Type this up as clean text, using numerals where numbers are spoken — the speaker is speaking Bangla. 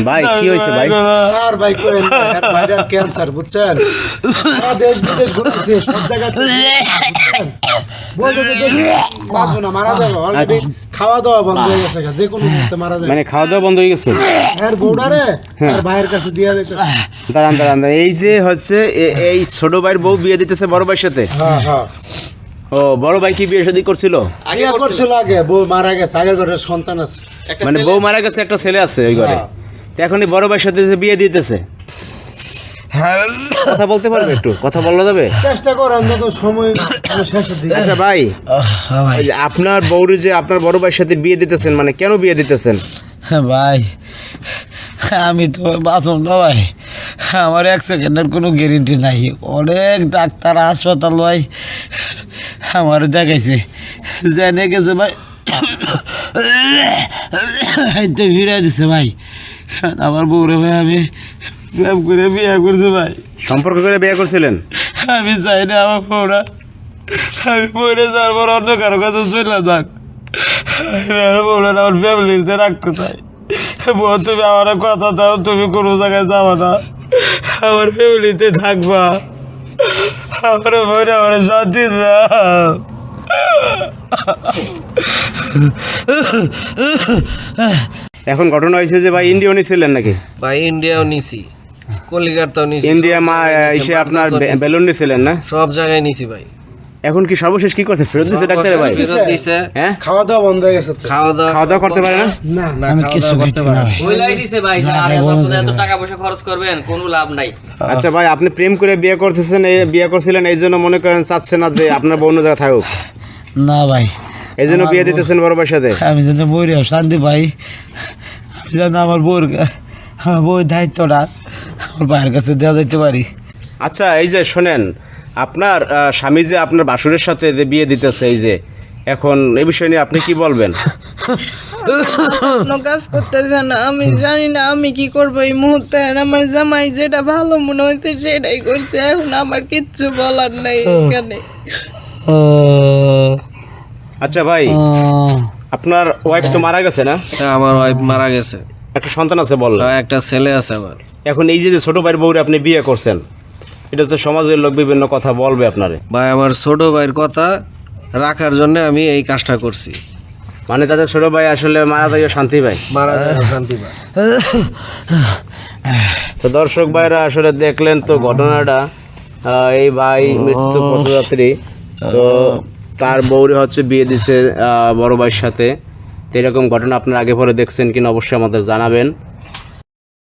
ভাই কি হয়েছে ভাই? আর ভাই কোয়েন ভাইরাল ক্যান্সার বুঝছেন, সারা দেশ বিদেশ ঘুরতেছে সব জায়গায় বলতে বাঁচবো না, মারা যাবে। অলরেডি খাওয়া দাওয়া বন্ধ হয়ে গেছে, যে কোনো মুহূর্তে মারা যাবে। মানে খাওয়া দাওয়া বন্ধ হয়ে গেছে? এর বউডারে আর ভাইয়ের কাছে দিয়ে দিতে। দাঁড়ান দাঁড়ান, এই যে হচ্ছে এই ছোট ভাইয়ের বউ বিয়ে দিতেছে বড় ভাইয়ের সাথে? হ্যাঁ হ্যাঁ। ও বড় ভাই কি বিয়ে শাদী করছিল? বিয়ে করছিল আগে, বউ মারা গেছে, আগের ঘরের সন্তান আছে। মানে বউ মারা গেছে, একটা ছেলে আছে ওই ঘরে। তো এখনই বড় ভাইয়ের সাথে যে বিয়ে দিতেছে, কথা বলতে পারবে? একটু কথা বলা যাবে? চেষ্টা করেন তো, সময় শেষের দিকে। আচ্ছা ভাই, ওই যে আপনার বউর যে আপনার বড় ভাইয়ের সাথে বিয়ে দিতেছেন, মানে কেন বিয়ে দিতেছেন? ভাই আমি তো বাঁচব না ভাই, আমার 1 সেকেন্ডের কোনো গ্যারেন্টি নাই। অনেক ডাক্তার হাসপাতাল ভাই আমার দেখাইছে, জেনে গেছে ভাই তো ফিরে দিছে ভাই। আমার বউরে ভাই আমি প্রেম করে বিয়ে করছি ভাই। সম্পর্ক করে বিয়ে করছিলেন? আমি চাই না আমার বউরা আমি মরে যাওয়ার পর অন্য কারো কাছে চলে যাক। আমি আমার বউরা আমার ফ্যামিলিতে রাখতে চাই। বউ তুমি আমার কথা দাও, তুমি কোনো জায়গায় যাবা না, আমার ফ্যামিলিতে থাকবা, আমার মনে আমার শান্তি দাও। এখন ঘটনা হয়েছে যে ভাই ইন্ডিয়া নিয়েছিলেন নাকি? ভাই ইন্ডিয়াও নিছি, কলিকাতাও নিছি, ইন্ডিয়া মা এসে আপনার বেলুন নিয়েছিলেন না? সব জায়গায় নিছি ভাই। এখন কি সর্বশেষ কি করতে ফেরত দিচ্ছে ডাক্তারে ভাই? ফেরত দিছে। হ্যাঁ, খাওয়া দাওয়া বন্ধ হয়ে গেছে তো। খাওয়া দাওয়া করতে পারে না? না না, আমি খাওয়া কিছু দাওয়া করতে পারে না। বইলাই দিছে ভাই যে আর এত টাকা পয়সা খরচ করবেন, কোনো লাভ নাই। আচ্ছা ভাই, আপনি প্রেম করে বিয়ে করতেছেন, বিয়ে করছিলেন এই জন্য মনে করেন চাচ্ছে না যে আপনার বউ অন্য জায়গায় থাকুক, না ভাই এই জন্য বিয়ে দিতেছেন বড় ভাইয়ের সাথে? আমি যেন বইরে শান্তি পাই, আমি যেন আমার বউর দায়িত্বটা আমার ভাইয়ের কাছে দেওয়া যেতে পারি। আচ্ছা এই যে শোনেন, আপনার স্বামী যে আপনার বাসুরের সাথে যে বিয়ে দিতেছে, এই যে এখন এই বিষয় নিয়ে আপনি কি বলবেন? কোনো কাজ করতেছে না, আমি জানি না আমি কি করবো এই মুহূর্তে। আর আমার জামাই যেটা ভালো মনে হচ্ছে সেটাই করছে, এখন আমার কিচ্ছু বলার নাই এখানে। আচ্ছা ভাই, আপনার ওয়াইফ তো মারা গেছে না? হ্যাঁ, আমার ওয়াইফ মারা গেছে, একটা সন্তান আছে বললেন। একটা ছেলে আছে আমার। এখন এই যে ছোট ভাইয়ের বউরে আপনি বিয়ে করছেন, এটা তো সমাজের লোক বিভিন্ন কথা বলবে আপনারে। ভাই আমার ছোট ভাইয়ের কথা রাখার জন্য আমি এই কাজটা করছি। মানে তাদের ছোট ভাই আসলে মারা যাইও শান্তি ভাই। মারা যায় শান্তি ভাই। তো দর্শক ভাইরা আসলে দেখলেন তো ঘটনাটা, এই ভাই মৃত্যু পথযাত্রী, তো তার বউরে হচ্ছে বিয়ে দিছে বড় ভাইয়ের সাথে। তো এরকম ঘটনা আপনারা আগে পরে দেখছেন কিনা অবশ্যই আমাদের জানাবেন।